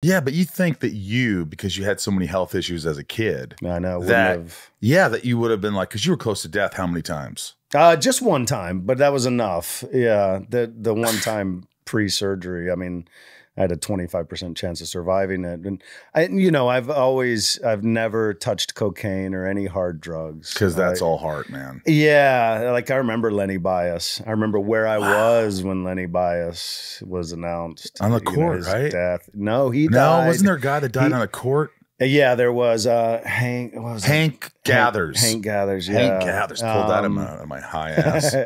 Yeah, but you think that because you had so many health issues as a kid, I know that you would have been like, because you were close to death how many times? Just one time, but that was enough. Yeah, the one time pre-surgery. I mean, I had a 25% chance of surviving it, and I've never touched cocaine or any hard drugs because that's all heart, man. Yeah, like I remember Lenny Bias. I remember where I was when Lenny Bias was announced on the court, his right? death. No, he died. Wasn't there a guy that died on the court? Yeah, there was Hank. What was Hank Gathers. Hank Gathers. Yeah. Hank Gathers pulled that out of my high ass.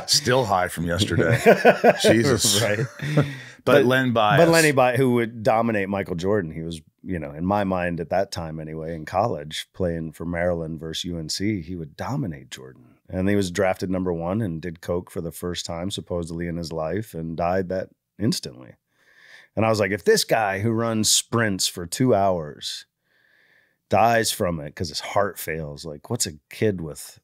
Still high from yesterday. Jesus. Right. But Len Bias. But Lenny Bias, who would dominate Michael Jordan. He was, in my mind at that time anyway, in college, playing for Maryland versus UNC, he would dominate Jordan. And he was drafted #1 and did coke for the first time, supposedly in his life, and died that instantly. And I was like, if this guy who runs sprints for 2 hours dies from it because his heart fails, like what's a kid with,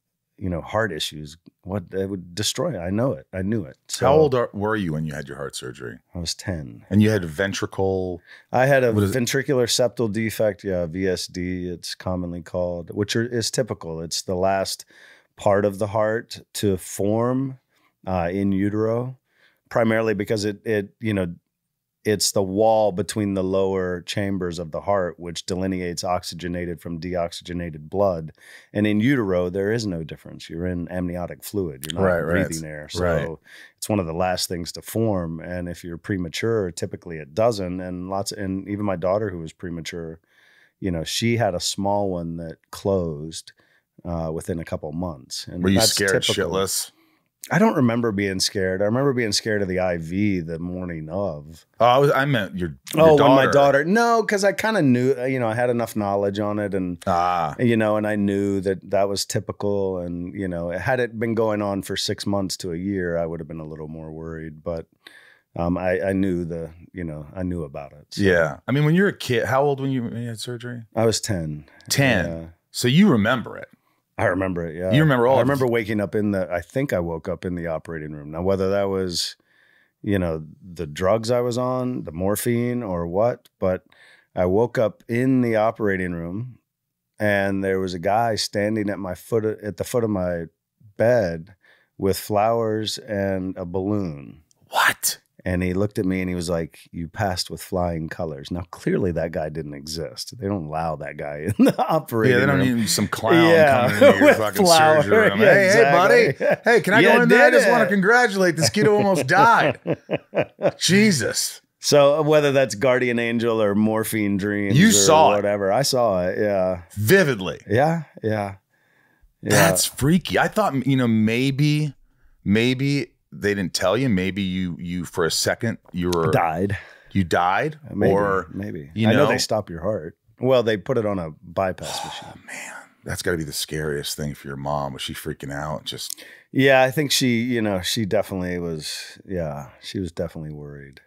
heart issues, what it would destroy? I know it. I knew it. So, how old were you when you had your heart surgery? I was 10. And you had ventricle? I had a ventricular septal defect. Yeah, VSD, it's commonly called, which is typical. It's the last part of the heart to form in utero, primarily because it's the wall between the lower chambers of the heart, which delineates oxygenated from deoxygenated blood. And in utero, there is no difference. You're in amniotic fluid. You're not breathing air. So it's one of the last things to form. And if you're premature, typically it doesn't. And even my daughter, who was premature, she had a small one that closed within a couple months. And were you scared shitless? I don't remember being scared. I remember being scared of the IV the morning of. Oh, I meant your daughter. When my daughter. No, because I kind of knew, I had enough knowledge on it, and and I knew that was typical, and had it been going on for 6 months to a year, I would have been a little more worried. But I knew I knew about it. So. Yeah, I mean, when you're a kid, how old when you had surgery? I was 10. 10. Yeah. So you remember it. I remember it, yeah. You remember all I remember waking up I think I woke up in the operating room. Now, whether that was, the drugs I was on, the morphine or what, but I woke up in the operating room and there was a guy standing at the foot of my bed with flowers and a balloon. What? And he looked at me and he was like, "You passed with flying colors." Now, clearly that guy didn't exist. They don't allow that guy in the operating room. Yeah, they don't need some clown coming into your fucking surgery room. Yeah, hey, buddy. Hey, can I go in there? I just want to congratulate this kid who almost died. Jesus. So whether that's guardian angel or morphine dreams you saw whatever, I saw it, yeah. Vividly. Yeah. That's freaky. I thought, maybe they didn't tell you. Maybe you for a second died. You died, maybe. I know they stop your heart. Well, they put it on a bypass machine. Man, that's got to be the scariest thing for your mom. Was she freaking out? Yeah, I think she definitely was. Yeah, she was definitely worried.